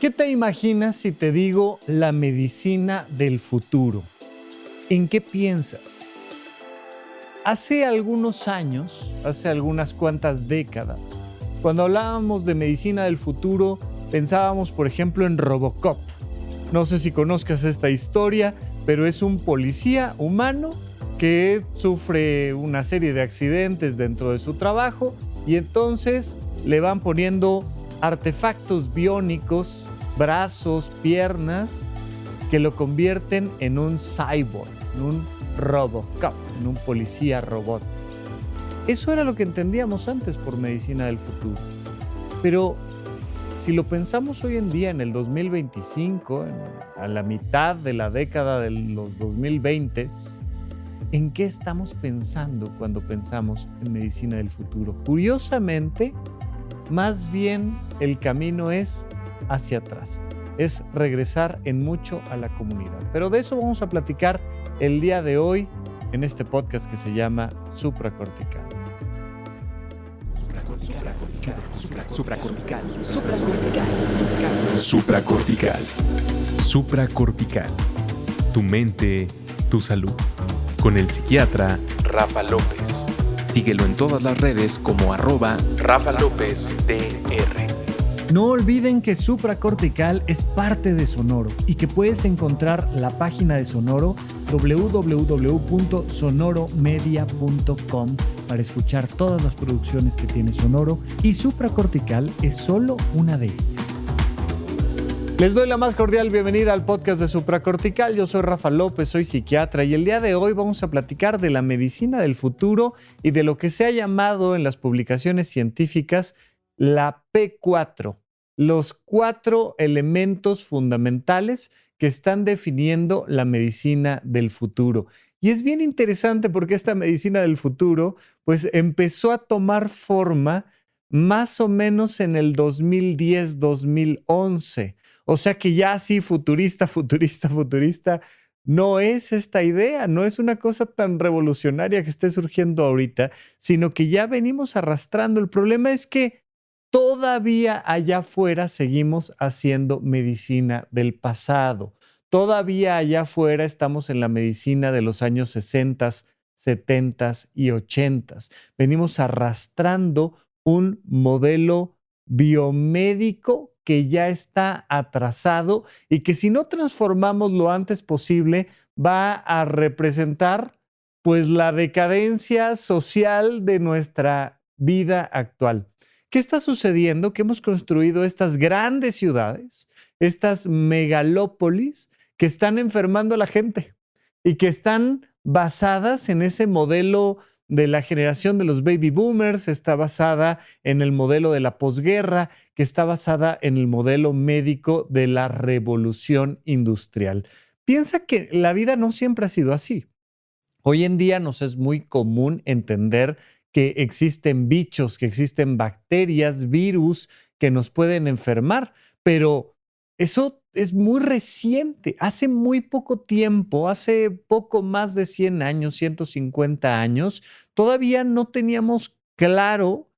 ¿Qué te imaginas si te digo la medicina del futuro? ¿En qué piensas? Hace algunos años, hace algunas cuantas décadas, cuando hablábamos de medicina del futuro, pensábamos, por ejemplo, en Robocop. No sé si conozcas esta historia, pero es un policía humano que sufre una serie de accidentes dentro de su trabajo y entonces le van poniendo artefactos biónicos, brazos, piernas, que lo convierten en un cyborg, en un Robocop, en un policía robot. Eso era lo que entendíamos antes por medicina del futuro. Pero si lo pensamos hoy en día, en el 2025, a la mitad de la década de los 2020s, ¿en qué estamos pensando cuando pensamos en medicina del futuro? Curiosamente, más bien el camino es hacia atrás. Es regresar en mucho a la comunidad. Pero de eso vamos a platicar el día de hoy en este podcast que se llama Supracortical. Supracortical. Tu mente, tu salud. Con el psiquiatra Rafa López. Síguelo en todas las redes como @RafaLópezDR. No olviden que Supracortical es parte de Sonoro y que puedes encontrar la página de Sonoro www.sonoromedia.com para escuchar todas las producciones que tiene Sonoro, y Supracortical es solo una de ellas. Les doy la más cordial bienvenida al podcast de Supracortical. Yo soy Rafa López, soy psiquiatra y el día de hoy vamos a platicar de la medicina del futuro y de lo que se ha llamado en las publicaciones científicas la P4, los 4 elementos fundamentales que están definiendo la medicina del futuro. Y es bien interesante porque esta medicina del futuro pues empezó a tomar forma más o menos en el 2010-2011. O sea que ya así futurista, no es esta idea, no es una cosa tan revolucionaria que esté surgiendo ahorita, sino que ya venimos arrastrando. El problema es que todavía allá afuera seguimos haciendo medicina del pasado. Todavía allá afuera estamos en la medicina de los años 60, 70 y 80. Venimos arrastrando un modelo biomédico que ya está atrasado y que si no transformamos lo antes posible va a representar pues la decadencia social de nuestra vida actual. ¿Qué está sucediendo? Que hemos construido estas grandes ciudades, estas megalópolis que están enfermando a la gente y que están basadas en ese modelo de la generación de los baby boomers, está basada en el modelo de la posguerra, que está basada en el modelo médico de la revolución industrial. Piensa que la vida no siempre ha sido así. Hoy en día nos es muy común entender que existen bichos, que existen bacterias, virus que nos pueden enfermar, pero eso es muy reciente. Hace muy poco tiempo, hace poco más de 100 años, 150 años, todavía no teníamos claro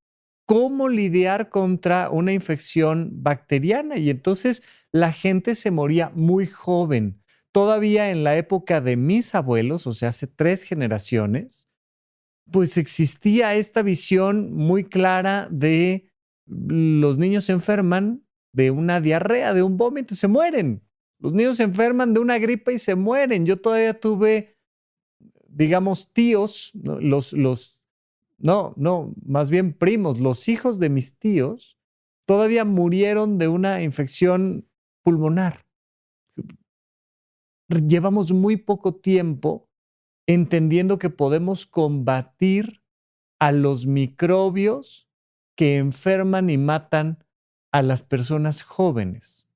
cómo lidiar contra una infección bacteriana y entonces la gente se moría muy joven. Todavía en la época de mis abuelos, o sea, hace 3 generaciones, pues existía esta visión muy clara de los niños se enferman de una diarrea, de un vómito, se mueren. Los niños se enferman de una gripe y se mueren. Yo todavía tuve, digamos, tíos, más bien primos, los hijos de mis tíos todavía murieron de una infección pulmonar. Llevamos muy poco tiempo entendiendo que podemos combatir a los microbios que enferman y matan a las personas jóvenes.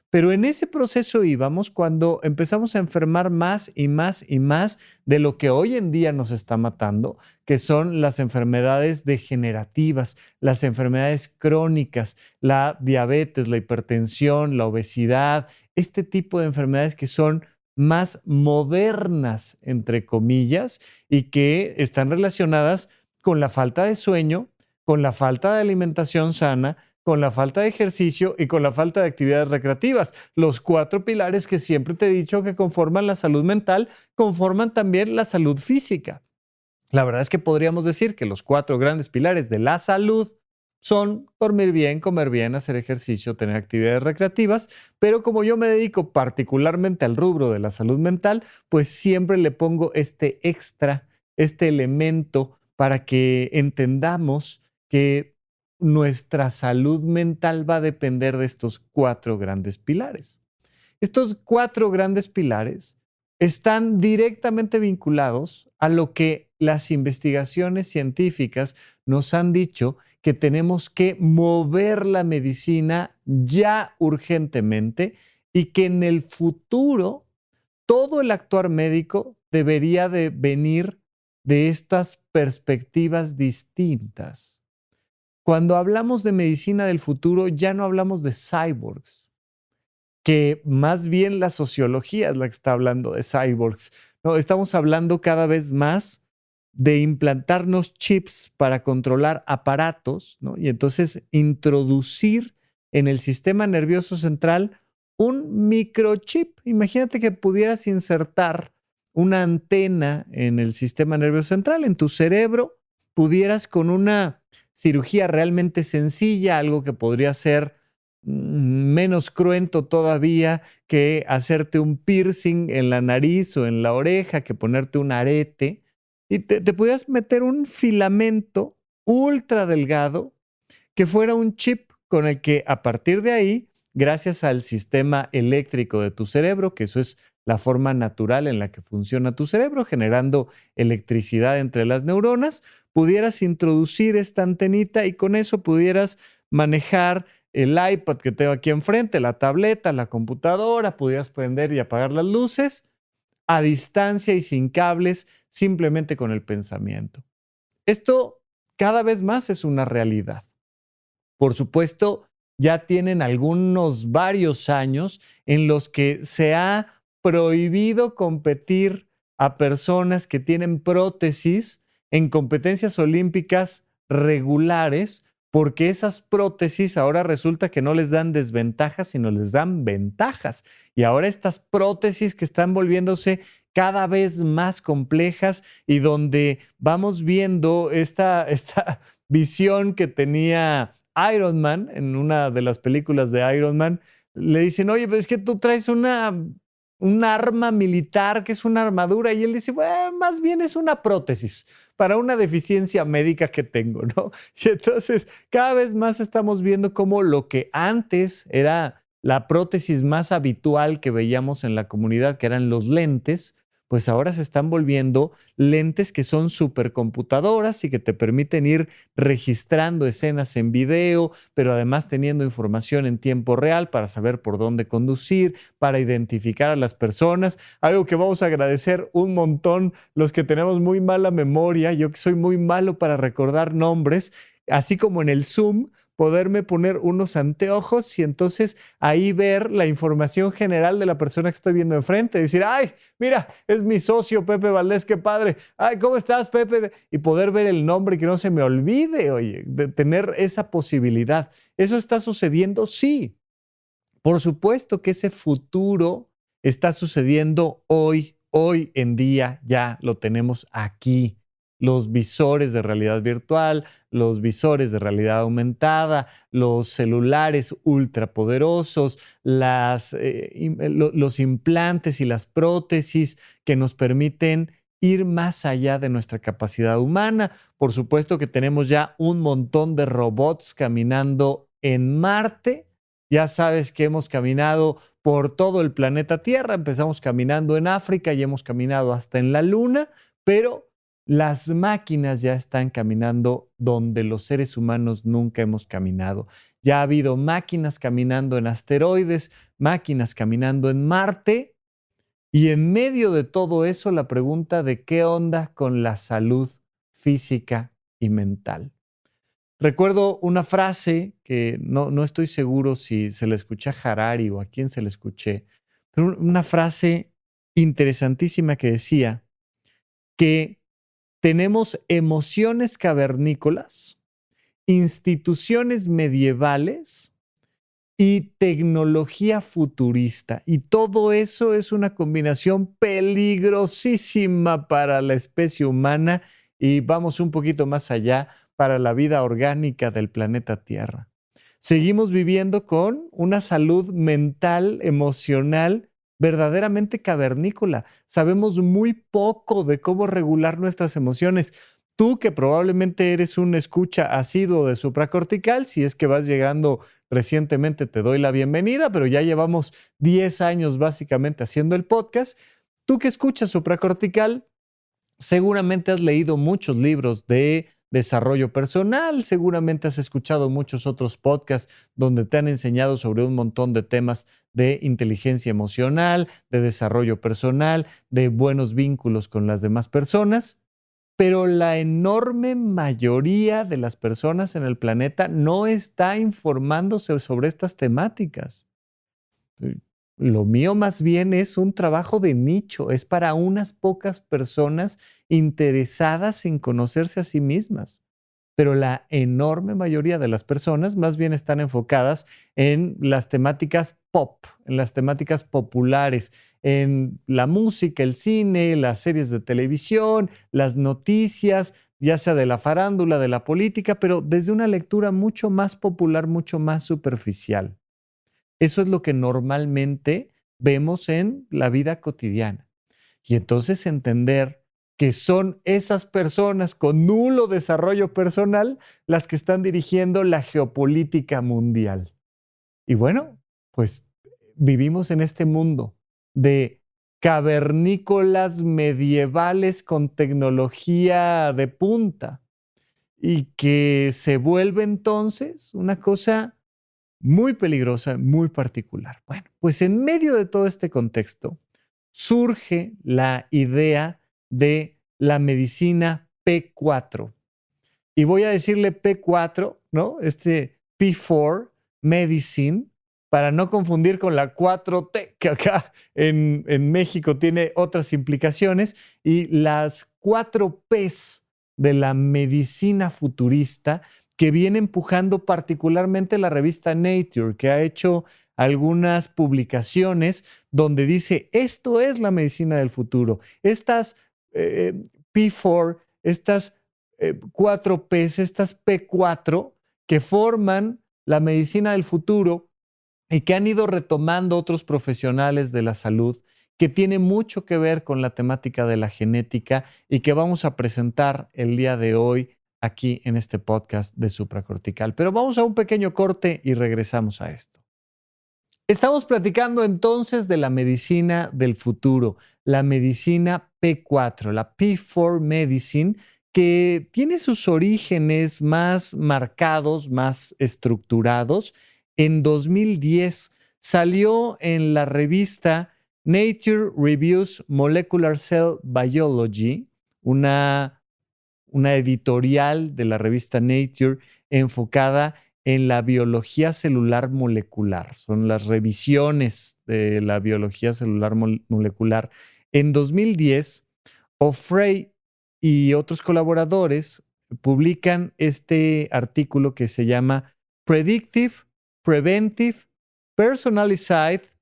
Pero en ese proceso íbamos cuando empezamos a enfermar más y más y más de lo que hoy en día nos está matando, que son las enfermedades degenerativas, las enfermedades crónicas, la diabetes, la hipertensión, la obesidad, este tipo de enfermedades que son más modernas, entre comillas, y que están relacionadas con la falta de sueño, con la falta de alimentación sana, con la falta de ejercicio y con la falta de actividades recreativas. Los 4 pilares que siempre te he dicho que conforman la salud mental, conforman también la salud física. La verdad es que podríamos decir que los 4 grandes pilares de la salud son dormir bien, comer bien, hacer ejercicio, tener actividades recreativas, pero como yo me dedico particularmente al rubro de la salud mental, pues siempre le pongo este extra, este elemento para que entendamos que nuestra salud mental va a depender de estos 4 grandes pilares. Estos 4 grandes pilares están directamente vinculados a lo que las investigaciones científicas nos han dicho que tenemos que mover la medicina ya urgentemente y que en el futuro todo el actuar médico debería de venir de estas perspectivas distintas. Cuando hablamos de medicina del futuro, ya no hablamos de cyborgs, que más bien la sociología es la que está hablando de cyborgs. No, estamos hablando cada vez más de implantarnos chips para controlar aparatos, ¿no? Y entonces introducir en el sistema nervioso central un microchip. Imagínate que pudieras insertar una antena en el sistema nervioso central, en tu cerebro, pudieras con una cirugía realmente sencilla, algo que podría ser menos cruento todavía que hacerte un piercing en la nariz o en la oreja, que ponerte un arete, y te pudieras meter un filamento ultra delgado que fuera un chip con el que a partir de ahí, gracias al sistema eléctrico de tu cerebro, que eso es la forma natural en la que funciona tu cerebro, generando electricidad entre las neuronas, pudieras introducir esta antenita y con eso pudieras manejar el iPad que tengo aquí enfrente, la tableta, la computadora, pudieras prender y apagar las luces a distancia y sin cables, simplemente con el pensamiento. Esto cada vez más es una realidad. Por supuesto, ya tienen varios años en los que se ha prohibido competir a personas que tienen prótesis en competencias olímpicas regulares, porque esas prótesis ahora resulta que no les dan desventajas, sino les dan ventajas. Y ahora estas prótesis que están volviéndose cada vez más complejas y donde vamos viendo esta visión que tenía Iron Man en una de las películas de Iron Man, le dicen, oye, pues es que tú traes un arma militar que es una armadura, y él dice, bueno, más bien es una prótesis para una deficiencia médica que tengo, ¿no? Y entonces cada vez más estamos viendo cómo lo que antes era la prótesis más habitual que veíamos en la comunidad, que eran los lentes, pues ahora se están volviendo lentes que son supercomputadoras y que te permiten ir registrando escenas en video, pero además teniendo información en tiempo real para saber por dónde conducir, para identificar a las personas. Algo que vamos a agradecer un montón los que tenemos muy mala memoria, yo que soy muy malo para recordar nombres, así como en el Zoom, poderme poner unos anteojos y entonces ahí ver la información general de la persona que estoy viendo enfrente. Decir, ay, mira, es mi socio Pepe Valdés, qué padre. Ay, ¿cómo estás, Pepe? Y poder ver el nombre y que no se me olvide, oye, de tener esa posibilidad. ¿Eso está sucediendo? Sí. Por supuesto que ese futuro está sucediendo hoy en día, ya lo tenemos aquí. Los visores de realidad virtual, los visores de realidad aumentada, los celulares ultrapoderosos, los implantes y las prótesis que nos permiten ir más allá de nuestra capacidad humana. Por supuesto que tenemos ya un montón de robots caminando en Marte. Ya sabes que hemos caminado por todo el planeta Tierra. Empezamos caminando en África y hemos caminado hasta en la Luna, pero las máquinas ya están caminando donde los seres humanos nunca hemos caminado. Ya ha habido máquinas caminando en asteroides, máquinas caminando en Marte, y en medio de todo eso la pregunta de qué onda con la salud física y mental. Recuerdo una frase que no estoy seguro si se la escuché a Harari o a quién se la escuché, pero una frase interesantísima que decía que tenemos emociones cavernícolas instituciones medievales y tecnología futurista. Y todo eso es una combinación peligrosísima para la especie humana y vamos un poquito más allá para la vida orgánica del planeta Tierra. Seguimos viviendo con una salud mental, emocional, verdaderamente cavernícola. Sabemos muy poco de cómo regular nuestras emociones. Tú, que probablemente eres un escucha asiduo de supracortical, si es que vas llegando recientemente, te doy la bienvenida, pero ya llevamos 10 años básicamente haciendo el podcast. Tú que escuchas supracortical, seguramente has leído muchos libros de desarrollo personal, seguramente has escuchado muchos otros podcasts donde te han enseñado sobre un montón de temas de inteligencia emocional, de desarrollo personal, de buenos vínculos con las demás personas. Pero la enorme mayoría de las personas en el planeta no está informándose sobre estas temáticas. Lo mío más bien es un trabajo de nicho, es para unas pocas personas interesadas en conocerse a sí mismas. Pero la enorme mayoría de las personas más bien están enfocadas en las temáticas pop, en las temáticas populares, en la música, el cine, las series de televisión, las noticias, ya sea de la farándula, de la política, pero desde una lectura mucho más popular, mucho más superficial. Eso es lo que normalmente vemos en la vida cotidiana. Y entonces entender que son esas personas con nulo desarrollo personal las que están dirigiendo la geopolítica mundial. Y bueno, pues vivimos en este mundo de cavernícolas medievales con tecnología de punta y que se vuelve entonces una cosa muy peligrosa, muy particular. Bueno, pues en medio de todo este contexto surge la idea de la medicina P4. Y voy a decirle P4, ¿no? Este P4 Medicine, para no confundir con la 4T, que acá en México tiene otras implicaciones, y las 4 Ps de la medicina futurista que viene empujando particularmente la revista Nature, que ha hecho algunas publicaciones donde dice, esto es la medicina del futuro. Estas P4, estas 4Ps, estas P4 que forman la medicina del futuro y que han ido retomando otros profesionales de la salud, que tiene mucho que ver con la temática de la genética y que vamos a presentar el día de hoy aquí en este podcast de supracortical. Pero vamos a un pequeño corte y regresamos a esto. Estamos platicando entonces de la medicina del futuro, la medicina P4, la P4 Medicine, que tiene sus orígenes más marcados, más estructurados. En 2010 salió en la revista Nature Reviews Molecular Cell Biology, una editorial de la revista Nature enfocada en la biología celular molecular. Son las revisiones de la biología celular molecular. En 2010, O'Fray y otros colaboradores publican este artículo que se llama Predictive, Preventive, Personalized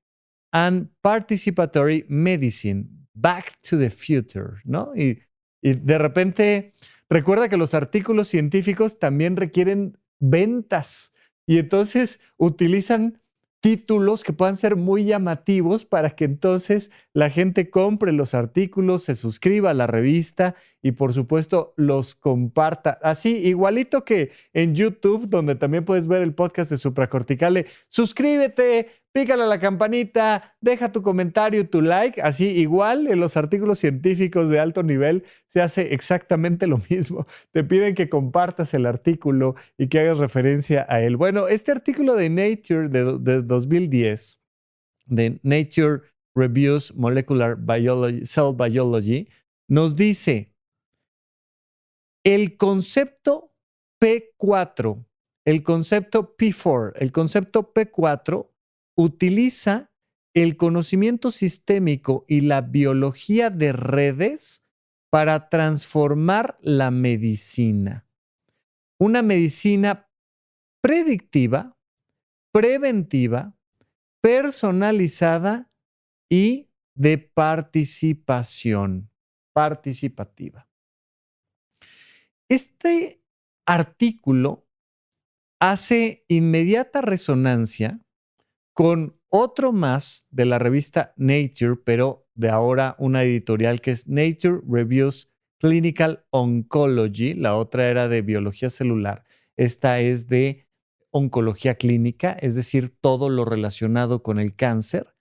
and Participatory Medicine, Back to the Future, ¿no? Y de repente, recuerda que los artículos científicos también requieren ventas y entonces utilizan títulos que puedan ser muy llamativos para que entonces la gente compre los artículos, se suscriba a la revista y por supuesto los comparta. Así, igualito que en YouTube, donde también puedes ver el podcast de Supracortical. Suscríbete, pícale a la campanita, deja tu comentario, tu like. Así, igual en los artículos científicos de alto nivel se hace exactamente lo mismo. Te piden que compartas el artículo y que hagas referencia a él. Bueno, este artículo de Nature de 2010, de Nature Reviews Molecular Biology, Cell Biology, nos dice, el concepto P4, el concepto P4, el concepto P4 utiliza el conocimiento sistémico y la biología de redes para transformar la medicina. una medicina predictiva, preventiva, personalizada y de participativa. Este artículo hace inmediata resonancia con otro más de la revista Nature, pero de ahora una editorial que es Nature Reviews Clinical Oncology. La otra era de biología celular. Esta es de oncología clínica, es decir, todo lo relacionado con el cáncer.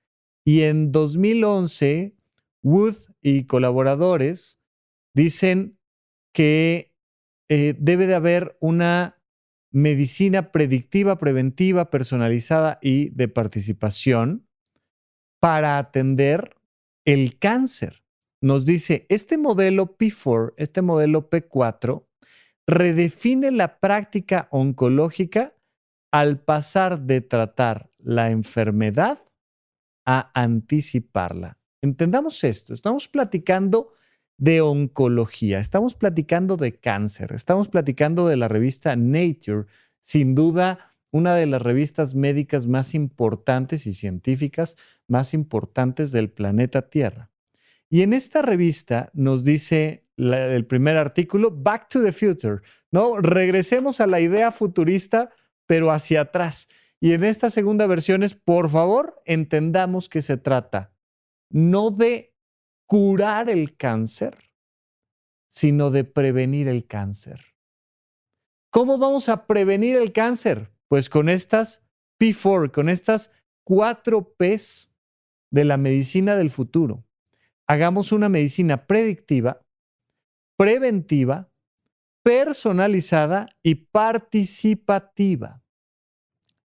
Y en 2011, Wood y colaboradores dicen que debe de haber una medicina predictiva, preventiva, personalizada y de participación para atender el cáncer. Nos dice, este modelo P4, este modelo P4, redefine la práctica oncológica al pasar de tratar la enfermedad a anticiparla. Entendamos esto, estamos platicando de oncología, estamos platicando de cáncer, estamos platicando de la revista Nature, sin duda una de las revistas médicas más importantes y científicas más importantes del planeta Tierra. Y en esta revista nos dice el primer artículo, Back to the Future, ¿no? Regresemos a la idea futurista, pero hacia atrás. Y en esta segunda versión es, por favor, entendamos que se trata no de curar el cáncer, sino de prevenir el cáncer. ¿Cómo vamos a prevenir el cáncer? Pues con estas P4, con estas 4 Ps de la medicina del futuro. Hagamos una medicina predictiva, preventiva, personalizada y participativa.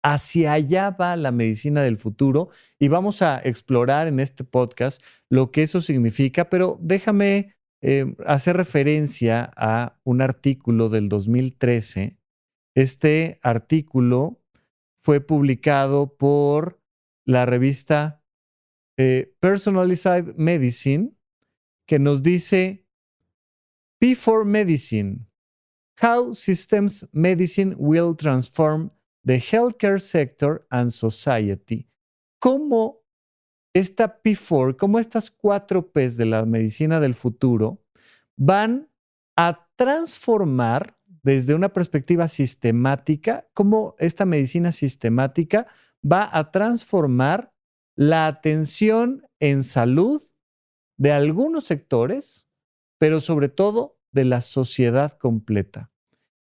Hacia allá va la medicina del futuro y vamos a explorar en este podcast lo que eso significa, pero déjame hacer referencia a un artículo del 2013. Este artículo fue publicado por la revista Personalized Medicine, que nos dice P4 Medicine, How Systems Medicine Will Transform the Healthcare Sector and Society. ¿Cómo esta P4, cómo estas 4 Ps de la medicina del futuro van a transformar desde una perspectiva sistemática, cómo esta medicina sistemática va a transformar la atención en salud de algunos sectores, pero sobre todo de la sociedad completa?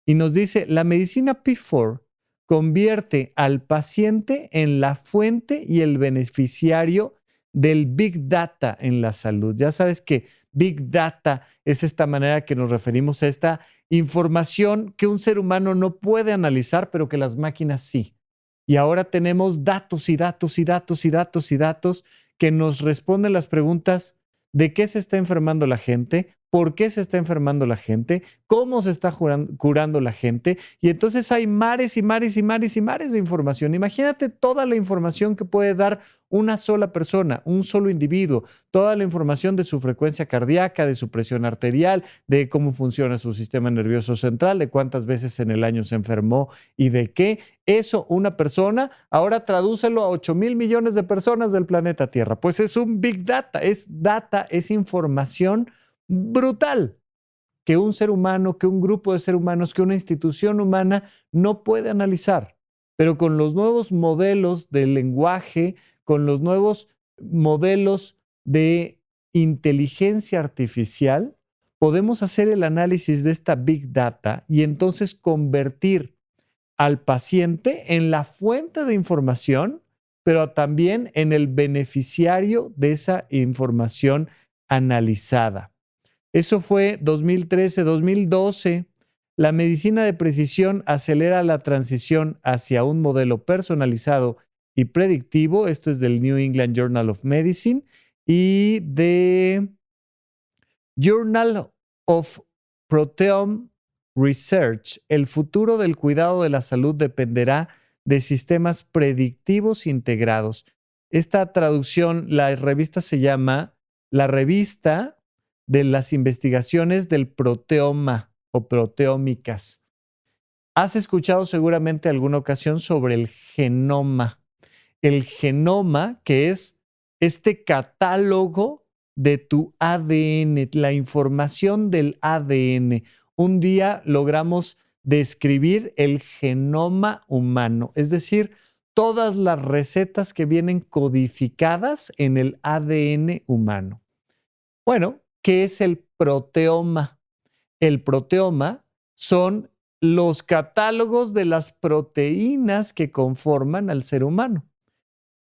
Y nos dice, la medicina P4 convierte al paciente en la fuente y el beneficiario del Big Data en la salud. Ya sabes que Big Data es esta manera que nos referimos a esta información que un ser humano no puede analizar, pero que las máquinas sí. Y ahora tenemos datos y datos y datos y datos y datos que nos responden las preguntas de qué se está enfermando la gente, por qué se está enfermando la gente, cómo se está curando la gente. Y entonces hay mares y mares y mares y mares de información. Imagínate toda la información que puede dar una sola persona, un solo individuo, toda la información de su frecuencia cardíaca, de su presión arterial, de cómo funciona su sistema nervioso central, de cuántas veces en el año se enfermó y de qué. Eso una persona, ahora tradúcelo a 8,000 millones de personas del planeta Tierra. Pues es un Big Data, es información brutal que un ser humano, que un grupo de seres humanos, que una institución humana no puede analizar. Pero con los nuevos modelos de lenguaje, con los nuevos modelos de inteligencia artificial, podemos hacer el análisis de esta Big Data y entonces convertir al paciente en la fuente de información, pero también en el beneficiario de esa información analizada. Eso fue 2013, 2012. La medicina de precisión acelera la transición hacia un modelo personalizado y predictivo. Esto es del New England Journal of Medicine y de Journal of Proteome Research. El futuro del cuidado de la salud dependerá de sistemas predictivos integrados. Esta traducción, la revista se llama La Revista de las Investigaciones del Proteoma o Proteómicas. Has escuchado seguramente alguna ocasión sobre el genoma. El genoma, que es este catálogo de tu ADN, la información del ADN. Un día logramos describir el genoma humano, es decir, todas las recetas que vienen codificadas en el ADN humano. Bueno, ¿qué es el proteoma? El proteoma son los catálogos de las proteínas que conforman al ser humano.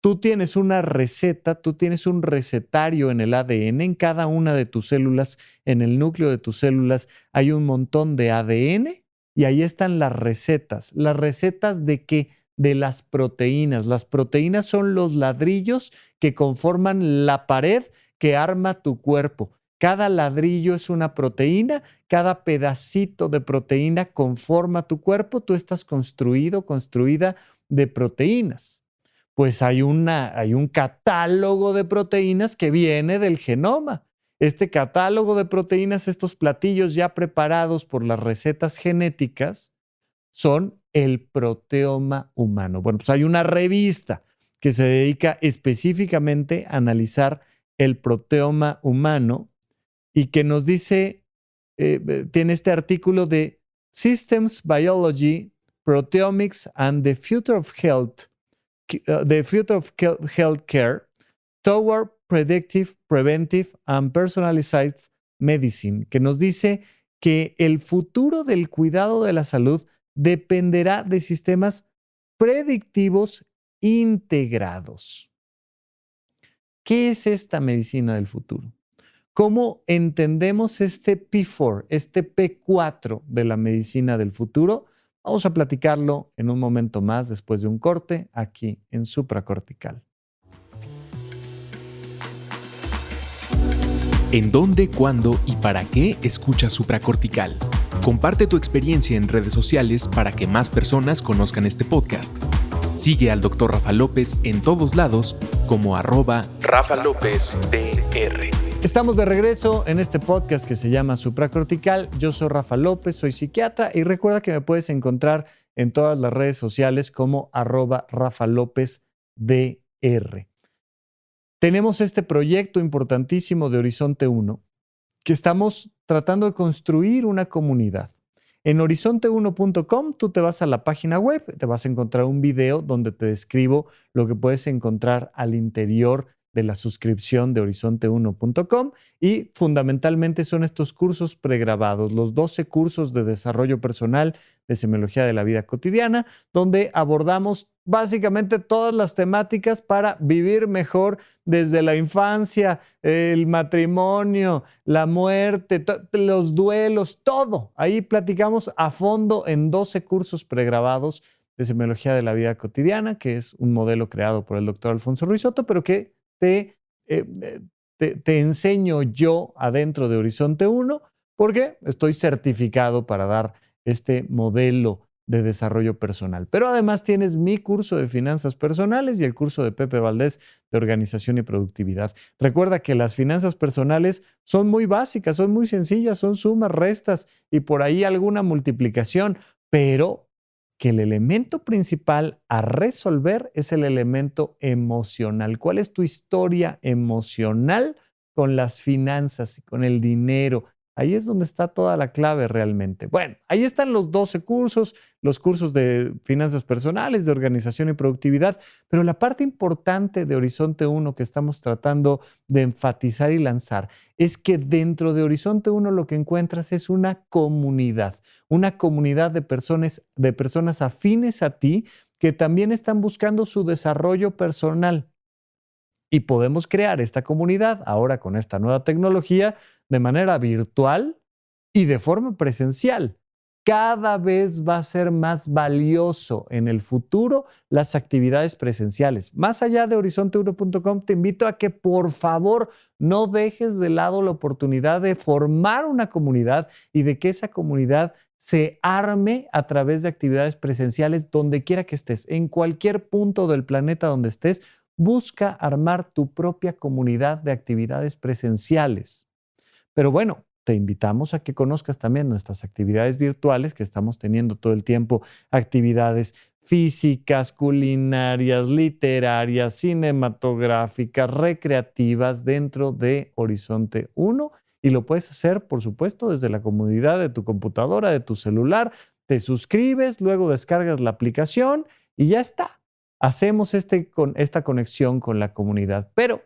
Tú tienes una receta, tú tienes un recetario en el ADN, en cada una de tus células, en el núcleo de tus células hay un montón de ADN y ahí están las recetas. ¿Las recetas de qué? De las proteínas. Las proteínas son los ladrillos que conforman la pared que arma tu cuerpo. Cada ladrillo es una proteína, cada pedacito de proteína conforma tu cuerpo, tú estás construido, construida de proteínas. Pues hay un catálogo de proteínas que viene del genoma. Este catálogo de proteínas, estos platillos ya preparados por las recetas genéticas, son el proteoma humano. Bueno, pues hay una revista que se dedica específicamente a analizar el proteoma humano y que nos dice, tiene este artículo de Systems Biology, Proteomics and the Future of Healthcare Toward Predictive, Preventive and Personalized Medicine, que nos dice que el futuro del cuidado de la salud dependerá de sistemas predictivos integrados. ¿Qué es esta medicina del futuro? ¿Cómo entendemos este P4, este P4 de la medicina del futuro? Vamos a platicarlo en un momento más después de un corte aquí en Supracortical. ¿En dónde, cuándo y para qué escuchas Supracortical? Comparte tu experiencia en redes sociales para que más personas conozcan este podcast. Sigue al Dr. Rafa López en todos lados como @RafaLópezDR. Estamos de regreso en este podcast que se llama Supracortical. Yo soy Rafa López, soy psiquiatra y recuerda que me puedes encontrar en todas las redes sociales como @RafaLópezDR. Tenemos este proyecto importantísimo de Horizonte 1 que estamos tratando de construir una comunidad. En horizonte1.com tú te vas a la página web, te vas a encontrar un video donde te describo lo que puedes encontrar al interior de la suscripción de horizonte1.com y fundamentalmente son estos cursos pregrabados, los 12 cursos de desarrollo personal de semiología de la vida cotidiana, donde abordamos básicamente todas las temáticas para vivir mejor desde la infancia, el matrimonio, la muerte, los duelos, todo. Ahí platicamos a fondo en 12 cursos pregrabados de semiología de la vida cotidiana, que es un modelo creado por el doctor Alfonso Ruizotto, pero que te enseño yo adentro de Horizonte 1 porque estoy certificado para dar este modelo de desarrollo personal. Pero además tienes mi curso de finanzas personales y el curso de Pepe Valdés de organización y productividad. Recuerda que las finanzas personales son muy básicas, son muy sencillas, son sumas, restas y por ahí alguna multiplicación, pero que el elemento principal a resolver es el elemento emocional. ¿Cuál es tu historia emocional con las finanzas y con el dinero? Ahí es donde está toda la clave realmente. Bueno, ahí están los 12 cursos, los cursos de finanzas personales, de organización y productividad, pero la parte importante de Horizonte 1 que estamos tratando de enfatizar y lanzar es que dentro de Horizonte 1 lo que encuentras es una comunidad de personas afines a ti que también están buscando su desarrollo personal. Y podemos crear esta comunidad ahora con esta nueva tecnología de manera virtual y de forma presencial. Cada vez va a ser más valioso en el futuro las actividades presenciales. Más allá de horizonte1.com, te invito a que por favor no dejes de lado la oportunidad de formar una comunidad y de que esa comunidad se arme a través de actividades presenciales donde quiera que estés, en cualquier punto del planeta donde estés. Busca armar tu propia comunidad de actividades presenciales. Pero bueno, te invitamos a que conozcas también nuestras actividades virtuales, que estamos teniendo todo el tiempo actividades físicas, culinarias, literarias, cinematográficas, recreativas dentro de Horizonte 1. Y lo puedes hacer, por supuesto, desde la comodidad de tu computadora, de tu celular. Te suscribes, luego descargas la aplicación y ya está. Hacemos esta conexión con la comunidad. Pero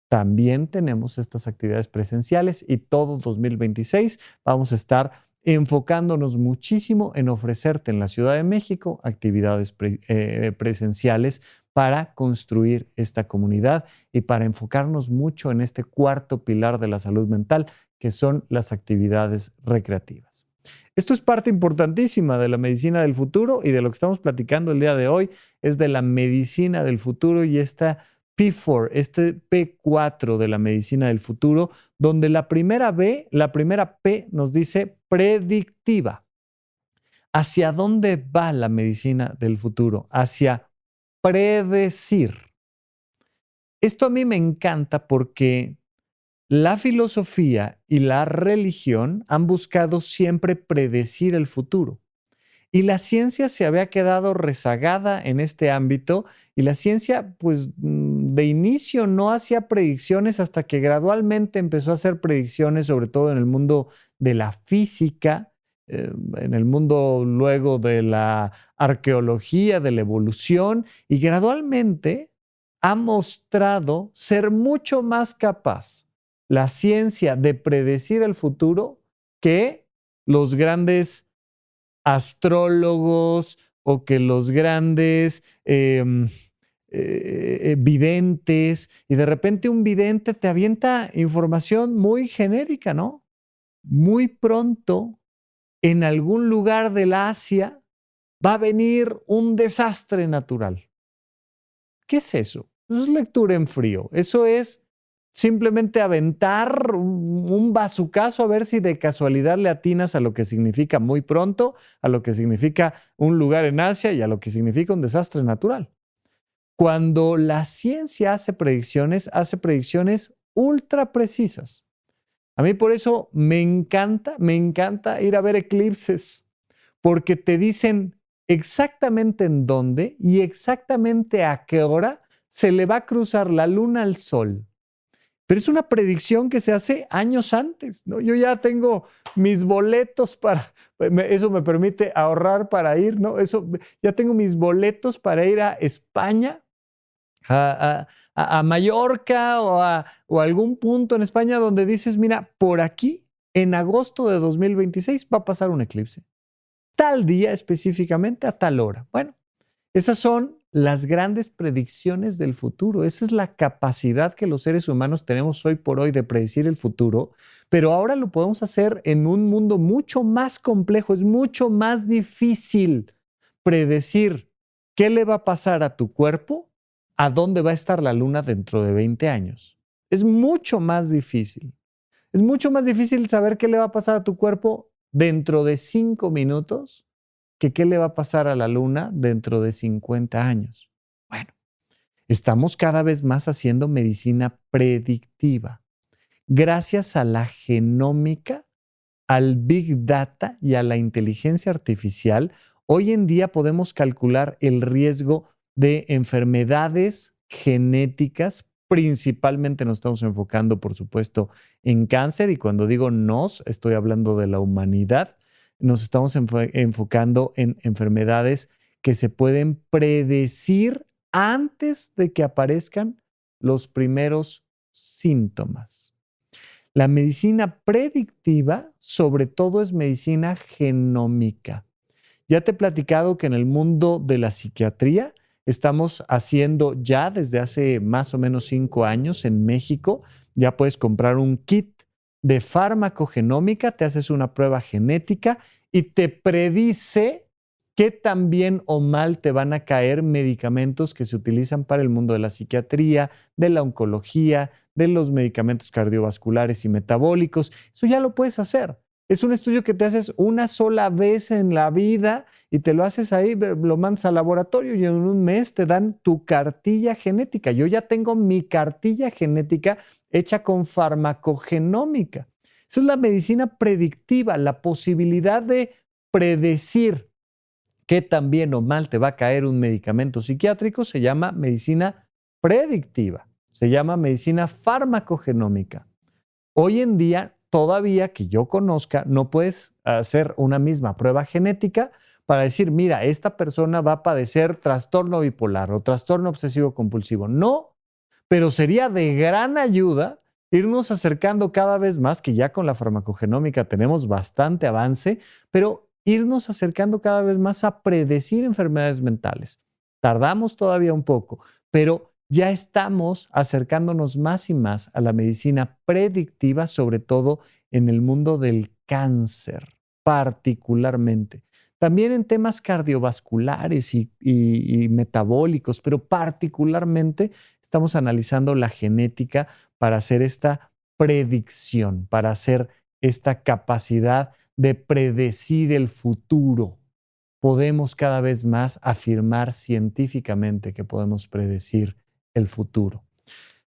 también tenemos estas actividades presenciales y todo 2026 vamos a estar enfocándonos muchísimo en ofrecerte en la Ciudad de México actividades presenciales para construir esta comunidad y para enfocarnos mucho en este cuarto pilar de la salud mental, que son las actividades recreativas. Esto es parte importantísima de la medicina del futuro, y de lo que estamos platicando el día de hoy es de la medicina del futuro y esta P4, este P4 de la medicina del futuro, donde la primera P nos dice predictiva. ¿Hacia dónde va la medicina del futuro? Hacia predecir. Esto a mí me encanta porque la filosofía y la religión han buscado siempre predecir el futuro. Y la ciencia se había quedado rezagada en este ámbito, y la ciencia, pues, de inicio no hacía predicciones hasta que gradualmente empezó a hacer predicciones, sobre todo en el mundo de la física, en el mundo luego de la arqueología, de la evolución, y gradualmente ha mostrado ser mucho más capaz la ciencia de predecir el futuro que los grandes astrólogos o que los grandes videntes, y de repente un vidente te avienta información muy genérica, ¿no? Muy pronto, en algún lugar del Asia, va a venir un desastre natural. ¿Qué es eso? Eso es lectura en frío. Eso es simplemente aventar un bazucazo a ver si de casualidad le atinas a lo que significa muy pronto, a lo que significa un lugar en Asia y a lo que significa un desastre natural. Cuando la ciencia hace predicciones ultra precisas. A mí por eso me encanta ir a ver eclipses, porque te dicen exactamente en dónde y exactamente a qué hora se le va a cruzar la luna al sol. Pero es una predicción que se hace años antes, ¿no? Yo ya tengo mis boletos eso me permite ahorrar para ir, ¿no? Ya tengo mis boletos para ir a España, a Mallorca o a algún punto en España donde dices, mira, por aquí en agosto de 2026 va a pasar un eclipse. Tal día específicamente a tal hora. Bueno, esas son las grandes predicciones del futuro. Esa es la capacidad que los seres humanos tenemos hoy por hoy de predecir el futuro, pero ahora lo podemos hacer en un mundo mucho más complejo. Es mucho más difícil predecir qué le va a pasar a tu cuerpo, a dónde va a estar la luna dentro de 20 años. Es mucho más difícil. Es mucho más difícil saber qué le va a pasar a tu cuerpo dentro de 5 minutos que qué le va a pasar a la luna dentro de 50 años. Bueno, estamos cada vez más haciendo medicina predictiva. Gracias a la genómica, al Big Data y a la inteligencia artificial, hoy en día podemos calcular el riesgo de enfermedades genéticas. Principalmente nos estamos enfocando, por supuesto, en cáncer, y cuando digo nos, estoy hablando de la humanidad. Nos estamos enfocando en enfermedades que se pueden predecir antes de que aparezcan los primeros síntomas. La medicina predictiva, sobre todo, es medicina genómica. Ya te he platicado que en el mundo de la psiquiatría estamos haciendo ya desde hace más o menos 5 años en México, ya puedes comprar un kit de farmacogenómica, te haces una prueba genética y te predice qué tan bien o mal te van a caer medicamentos que se utilizan para el mundo de la psiquiatría, de la oncología, de los medicamentos cardiovasculares y metabólicos. Eso ya lo puedes hacer. Es un estudio que te haces una sola vez en la vida y te lo haces ahí, lo mandas al laboratorio y en un mes te dan tu cartilla genética. Yo ya tengo mi cartilla genética hecha con farmacogenómica. Esa es la medicina predictiva, la posibilidad de predecir qué tan bien o mal te va a caer un medicamento psiquiátrico. Se llama medicina predictiva, se llama medicina farmacogenómica. Hoy en día, todavía que yo conozca, no puedes hacer una misma prueba genética para decir, mira, esta persona va a padecer trastorno bipolar o trastorno obsesivo compulsivo. No, pero sería de gran ayuda irnos acercando cada vez más, que ya con la farmacogenómica tenemos bastante avance, pero irnos acercando cada vez más a predecir enfermedades mentales. Tardamos todavía un poco, pero ya estamos acercándonos más y más a la medicina predictiva, sobre todo en el mundo del cáncer, particularmente. También en temas cardiovasculares y metabólicos, pero particularmente estamos analizando la genética para hacer esta predicción, para hacer esta capacidad de predecir el futuro. Podemos cada vez más afirmar científicamente que podemos predecir el futuro.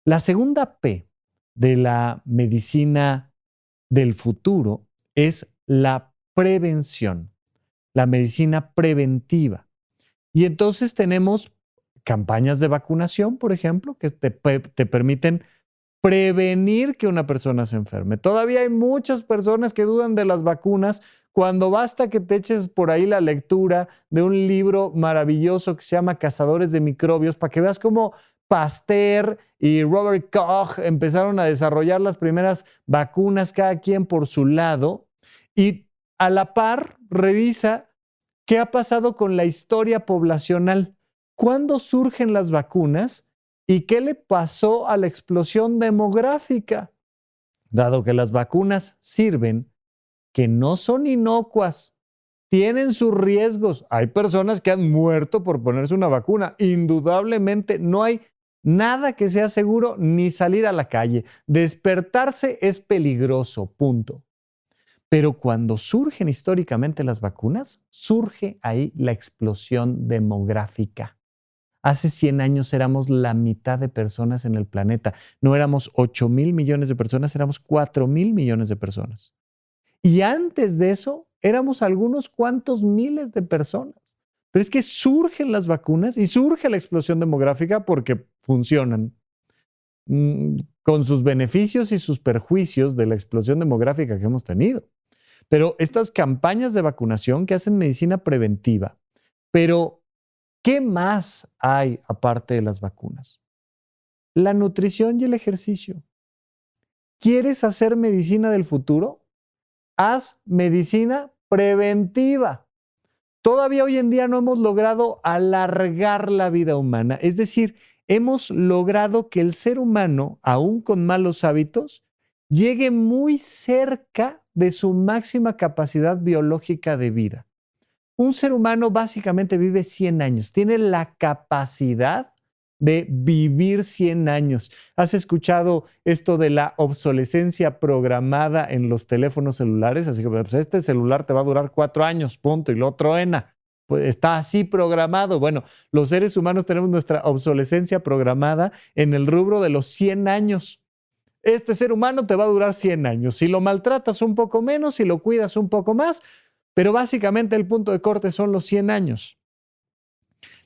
La segunda P de la medicina del futuro es la prevención, la medicina preventiva. Y entonces tenemos campañas de vacunación, por ejemplo, que te permiten prevenir que una persona se enferme. Todavía hay muchas personas que dudan de las vacunas cuando basta que te eches por ahí la lectura de un libro maravilloso que se llama Cazadores de Microbios para que veas cómo Pasteur y Robert Koch empezaron a desarrollar las primeras vacunas, cada quien por su lado, y a la par revisa qué ha pasado con la historia poblacional. ¿Cuándo surgen las vacunas? ¿Y qué le pasó a la explosión demográfica? Dado que las vacunas sirven, que no son inocuas, tienen sus riesgos. Hay personas que han muerto por ponerse una vacuna. Indudablemente no hay nada que sea seguro ni salir a la calle. Despertarse es peligroso, punto. Pero cuando surgen históricamente las vacunas, surge ahí la explosión demográfica. Hace 100 años éramos la mitad de personas en el planeta. No éramos 8,000 millones de personas, éramos 4,000 millones de personas. Y antes de eso, éramos algunos cuantos miles de personas. Pero es que surgen las vacunas y surge la explosión demográfica porque funcionan. Con sus beneficios y sus perjuicios de la explosión demográfica que hemos tenido. Pero estas campañas de vacunación que hacen medicina preventiva, pero ¿qué más hay aparte de las vacunas? La nutrición y el ejercicio. ¿Quieres hacer medicina del futuro? Haz medicina preventiva. Todavía hoy en día no hemos logrado alargar la vida humana. Es decir, hemos logrado que el ser humano, aún con malos hábitos, llegue muy cerca de su máxima capacidad biológica de vida. Un ser humano básicamente vive 100 años, tiene la capacidad de vivir 100 años. ¿Has escuchado esto de la obsolescencia programada en los teléfonos celulares? Así que pues, este celular te va a durar 4 años, punto, y lo truena. Pues está así programado. Bueno, los seres humanos tenemos nuestra obsolescencia programada en el rubro de los 100 años. Este ser humano te va a durar 100 años. Si lo maltratas un poco menos, si lo cuidas un poco más, pero básicamente el punto de corte son los 100 años.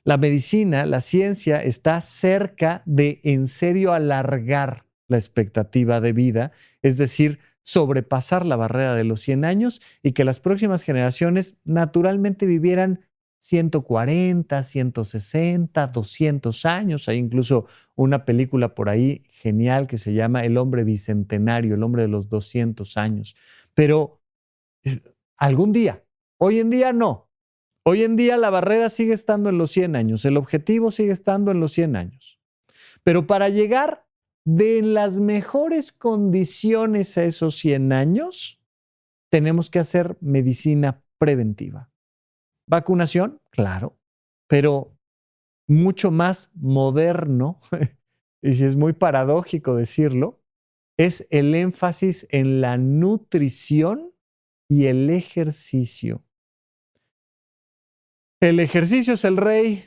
La medicina, la ciencia está cerca de en serio alargar la expectativa de vida, es decir, sobrepasar la barrera de los 100 años y que las próximas generaciones naturalmente vivieran 140, 160, 200 años. Hay incluso una película por ahí genial que se llama El hombre bicentenario, el hombre de los 200 años. Pero algún día, hoy en día no. Hoy en día la barrera sigue estando en los 100 años, el objetivo sigue estando en los 100 años. Pero para llegar de las mejores condiciones a esos 100 años, tenemos que hacer medicina preventiva. Vacunación, claro, pero mucho más moderno, y si es muy paradójico decirlo, es el énfasis en la nutrición y el ejercicio. El ejercicio es el rey,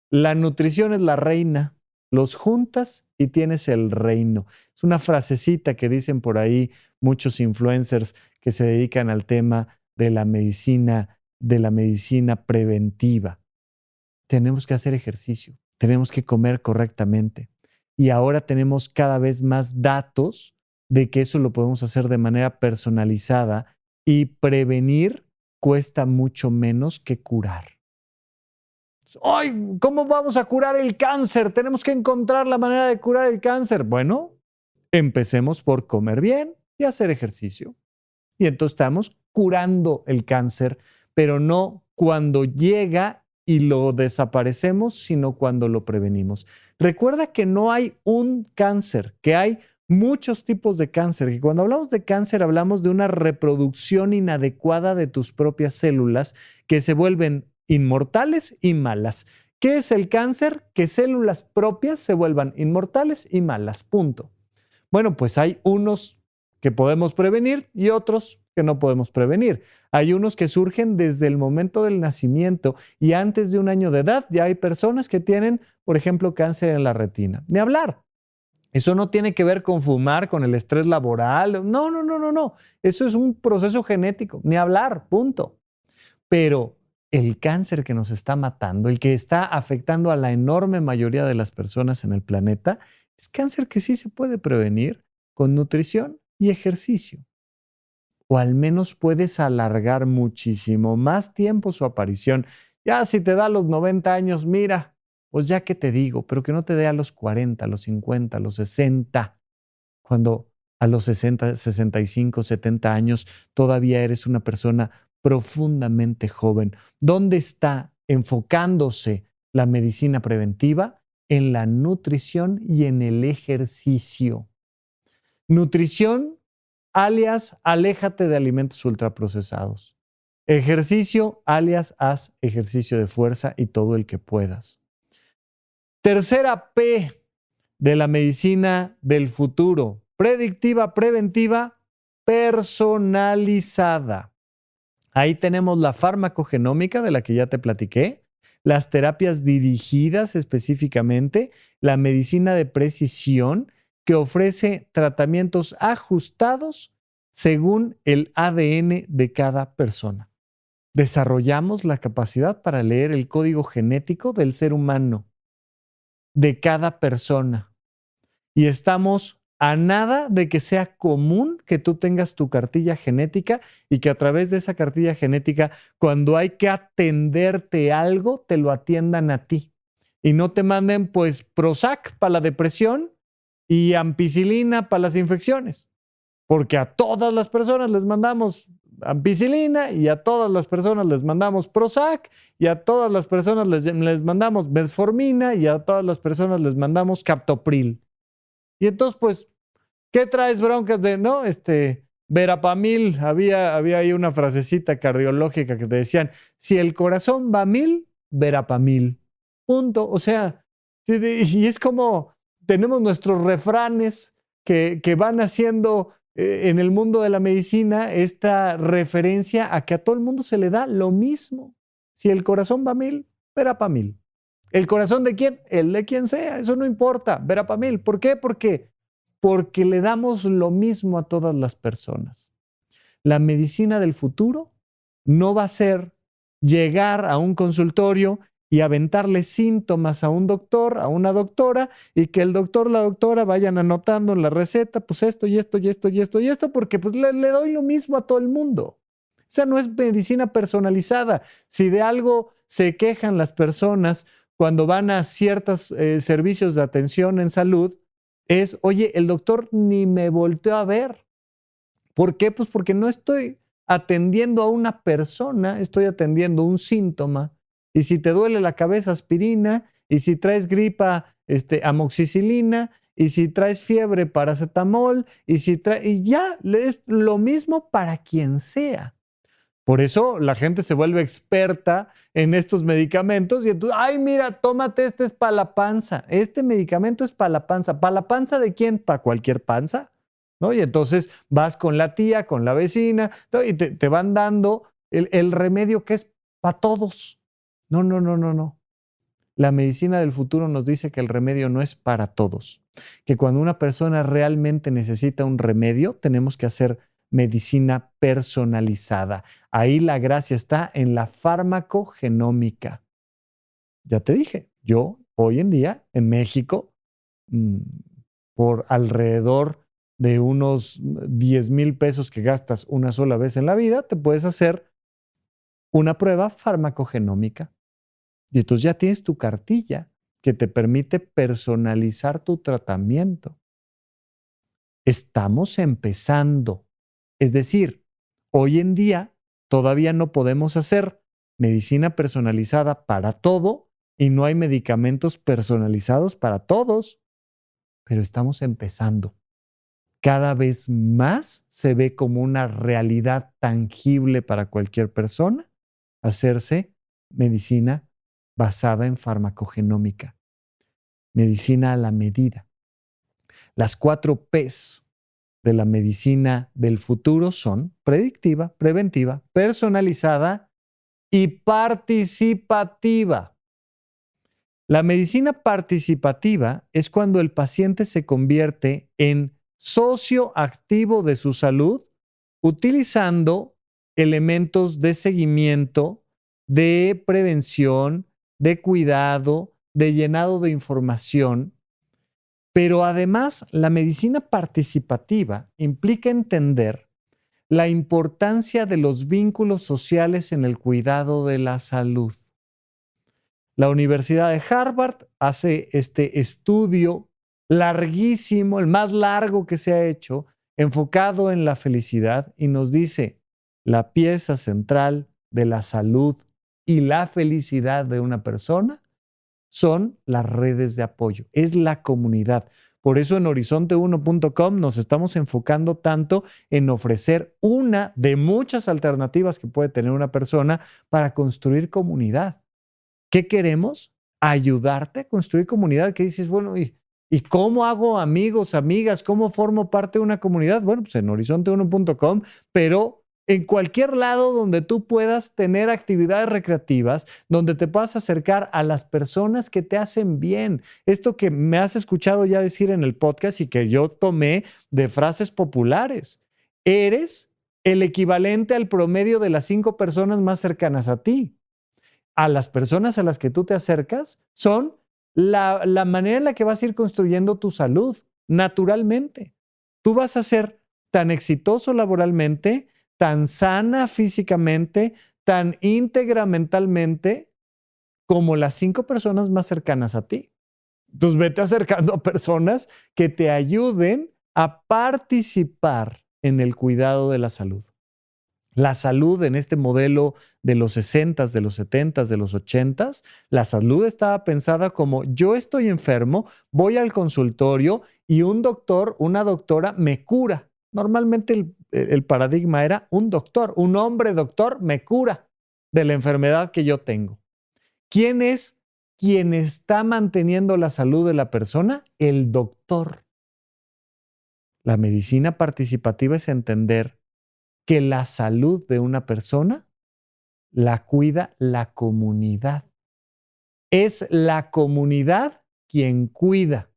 la nutrición es la reina, los juntas y tienes el reino. Es una frasecita que dicen por ahí muchos influencers que se dedican al tema de la medicina preventiva. Tenemos que hacer ejercicio, tenemos que comer correctamente. Y ahora tenemos cada vez más datos de que eso lo podemos hacer de manera personalizada y prevenir cuesta mucho menos que curar. ¡Ay! ¿Cómo vamos a curar el cáncer? Tenemos que encontrar la manera de curar el cáncer. Bueno, empecemos por comer bien y hacer ejercicio. Y entonces estamos curando el cáncer, pero no cuando llega y lo desaparecemos, sino cuando lo prevenimos. Recuerda que no hay un cáncer, que hay muchos tipos de cáncer. Y cuando hablamos de cáncer, hablamos de una reproducción inadecuada de tus propias células que se vuelven inmortales y malas. ¿Qué es el cáncer? Que células propias se vuelvan inmortales y malas. Punto. Bueno, pues hay unos que podemos prevenir y otros que no podemos prevenir. Hay unos que surgen desde el momento del nacimiento y antes de 1 año de edad ya hay personas que tienen, por ejemplo, cáncer en la retina. Ni hablar. Eso no tiene que ver con fumar, con el estrés laboral. No. Eso es un proceso genético. Ni hablar, punto. Pero el cáncer que nos está matando, el que está afectando a la enorme mayoría de las personas en el planeta, es cáncer que sí se puede prevenir con nutrición y ejercicio. O al menos puedes alargar muchísimo más tiempo su aparición. Ya si te da a los 90 años, mira, pues ya que te digo, pero que no te dé a los 40, a los 50, a los 60, cuando a los 60, 65, 70 años todavía eres una persona profundamente joven. ¿Dónde está enfocándose la medicina preventiva? En la nutrición y en el ejercicio. Nutrición, alias, aléjate de alimentos ultraprocesados. Ejercicio, alias, haz ejercicio de fuerza y todo el que puedas. Tercera P de la medicina del futuro: predictiva, preventiva, personalizada. Ahí tenemos la farmacogenómica de la que ya te platiqué, las terapias dirigidas específicamente, la medicina de precisión que ofrece tratamientos ajustados según el ADN de cada persona. Desarrollamos la capacidad para leer el código genético del ser humano, de cada persona. Y estamos a nada de que sea común que tú tengas tu cartilla genética y que a través de esa cartilla genética, cuando hay que atenderte algo, te lo atiendan a ti. Y no te manden pues Prozac para la depresión y ampicilina para las infecciones. Porque a todas las personas les mandamos ampicilina y a todas las personas les mandamos Prozac y a todas las personas les mandamos metformina y a todas las personas les mandamos captopril. Y entonces, pues, ¿qué traes broncas de, no? Verapamil, había ahí una frasecita cardiológica que te decían, si el corazón va a 1000, Verapamil. Punto. O sea, y es como tenemos nuestros refranes que van haciendo en el mundo de la medicina esta referencia a que a todo el mundo se le da lo mismo. Si el corazón va a 1000, Verapamil. ¿El corazón de quién? El de quien sea, eso no importa, Verapamil. ¿Por qué? Porque le damos lo mismo a todas las personas. La medicina del futuro no va a ser llegar a un consultorio y aventarle síntomas a un doctor, a una doctora, y que el doctor, la doctora vayan anotando en la receta, pues esto y esto y esto y esto y esto, porque pues le doy lo mismo a todo el mundo. Esa no es medicina personalizada. Si de algo se quejan las personas cuando van a ciertos servicios de atención en salud, es, oye, el doctor ni me volteó a ver. ¿Por qué? Pues porque no estoy atendiendo a una persona, estoy atendiendo un síntoma. Y si te duele la cabeza, aspirina. Y si traes gripa, amoxicilina. Y si traes fiebre, paracetamol. Y ya, es lo mismo para quien sea. Por eso la gente se vuelve experta en estos medicamentos y entonces, ay, mira, tómate, este es para la panza. Este medicamento es para la panza. ¿Para la panza de quién? Para cualquier panza, ¿no? Y entonces vas con la tía, con la vecina, ¿no? Y te van dando el remedio que es para todos. No. La medicina del futuro nos dice que el remedio no es para todos, que cuando una persona realmente necesita un remedio, tenemos que hacer medicina personalizada. Ahí la gracia está en la farmacogenómica. Ya te dije, yo hoy en día en México, por alrededor de unos 10,000 pesos que gastas una sola vez en la vida, te puedes hacer una prueba farmacogenómica. Y entonces ya tienes tu cartilla que te permite personalizar tu tratamiento. Estamos empezando. Es decir, hoy en día todavía no podemos hacer medicina personalizada para todo y no hay medicamentos personalizados para todos, pero estamos empezando. Cada vez más se ve como una realidad tangible para cualquier persona hacerse medicina basada en farmacogenómica, medicina a la medida. Las 4 P's de la medicina del futuro son predictiva, preventiva, personalizada y participativa. La medicina participativa es cuando el paciente se convierte en socio activo de su salud utilizando elementos de seguimiento, de prevención, de cuidado, de llenado de información. Pero además, la medicina participativa implica entender la importancia de los vínculos sociales en el cuidado de la salud. La Universidad de Harvard hace este estudio larguísimo, el más largo que se ha hecho, enfocado en la felicidad y nos dice, la pieza central de la salud y la felicidad de una persona son las redes de apoyo, es la comunidad. Por eso en horizonte1.com nos estamos enfocando tanto en ofrecer una de muchas alternativas que puede tener una persona para construir comunidad. ¿Qué queremos? Ayudarte a construir comunidad. ¿Qué dices? Bueno, ¿y cómo hago amigos, amigas? ¿Cómo formo parte de una comunidad? Bueno, pues en horizonte1.com, pero en cualquier lado donde tú puedas tener actividades recreativas, donde te puedas acercar a las personas que te hacen bien. Esto que me has escuchado ya decir en el podcast y que yo tomé de frases populares. Eres el equivalente al promedio de las 5 personas más cercanas a ti. A las personas a las que tú te acercas son la manera en la que vas a ir construyendo tu salud naturalmente. Tú vas a ser tan exitoso laboralmente, tan sana físicamente, tan íntegra mentalmente como las 5 personas más cercanas a ti. Entonces vete acercando a personas que te ayuden a participar en el cuidado de la salud. La salud en este modelo de los 60s, de los 70s, de los 80s, la salud estaba pensada como yo estoy enfermo, voy al consultorio y un doctor, una doctora me cura. Normalmente el paradigma era un doctor, un hombre doctor me cura de la enfermedad que yo tengo. ¿Quién es quien está manteniendo la salud de la persona? El doctor. La medicina participativa es entender que la salud de una persona la cuida la comunidad. Es la comunidad quien cuida.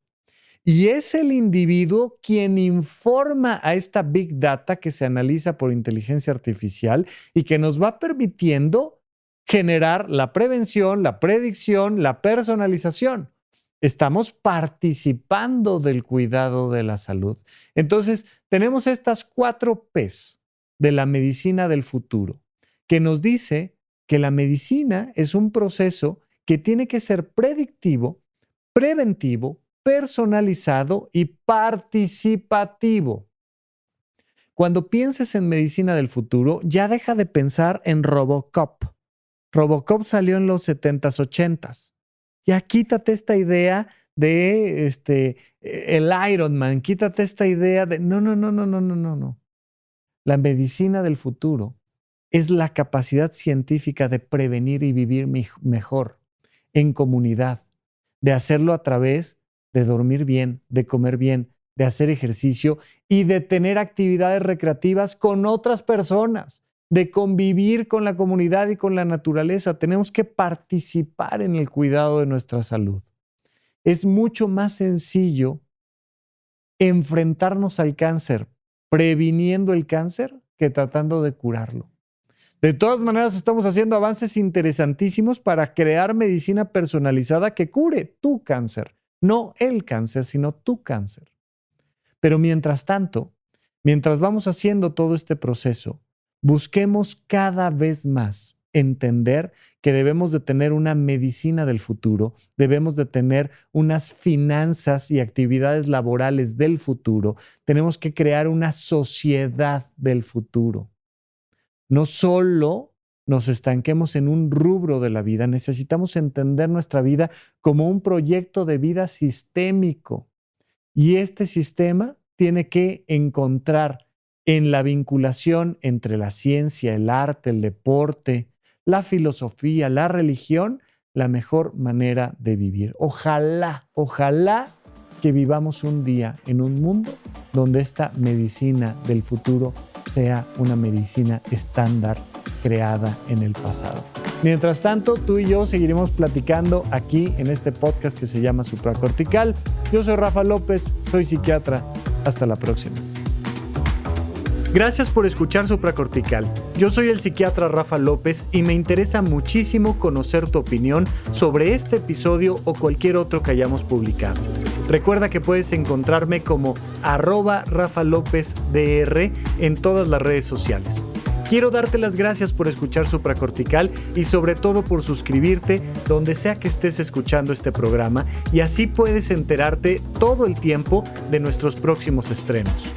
Y es el individuo quien informa a esta Big Data que se analiza por inteligencia artificial y que nos va permitiendo generar la prevención, la predicción, la personalización. Estamos participando del cuidado de la salud. Entonces, tenemos estas 4 P's de la medicina del futuro, que nos dice que la medicina es un proceso que tiene que ser predictivo, preventivo, personalizado y participativo. Cuando pienses en medicina del futuro, ya deja de pensar en Robocop. Robocop salió en los 70s, 80s. Ya quítate esta idea de el Iron Man, quítate esta idea de no. La medicina del futuro es la capacidad científica de prevenir y vivir mejor en comunidad, de hacerlo a través de dormir bien, de comer bien, de hacer ejercicio y de tener actividades recreativas con otras personas. de convivir con la comunidad y con la naturaleza. Tenemos que participar en el cuidado de nuestra salud. Es mucho más sencillo enfrentarnos al cáncer previniendo el cáncer que tratando de curarlo. De todas maneras, estamos haciendo avances interesantísimos para crear medicina personalizada que cure tu cáncer. No el cáncer, sino tu cáncer. Pero mientras tanto, mientras vamos haciendo todo este proceso, busquemos cada vez más entender que debemos de tener una medicina del futuro, debemos de tener unas finanzas y actividades laborales del futuro, tenemos que crear una sociedad del futuro. No solo nos estanquemos en un rubro de la vida, necesitamos entender nuestra vida como un proyecto de vida sistémico. Y este sistema tiene que encontrar en la vinculación entre la ciencia, el arte, el deporte, la filosofía, la religión, la mejor manera de vivir. Ojalá que vivamos un día en un mundo donde esta medicina del futuro sea una medicina estándar creada en el pasado. Mientras tanto, tú y yo seguiremos platicando aquí en este podcast que se llama Supracortical. Yo soy Rafa López, soy psiquiatra. Hasta la próxima. Gracias por escuchar Supracortical. Yo soy el psiquiatra Rafa López y me interesa muchísimo conocer tu opinión sobre este episodio o cualquier otro que hayamos publicado. Recuerda que puedes encontrarme como @RafaLópezDR en todas las redes sociales. Quiero darte las gracias por escuchar Supracortical y sobre todo por suscribirte donde sea que estés escuchando este programa y así puedes enterarte todo el tiempo de nuestros próximos estrenos.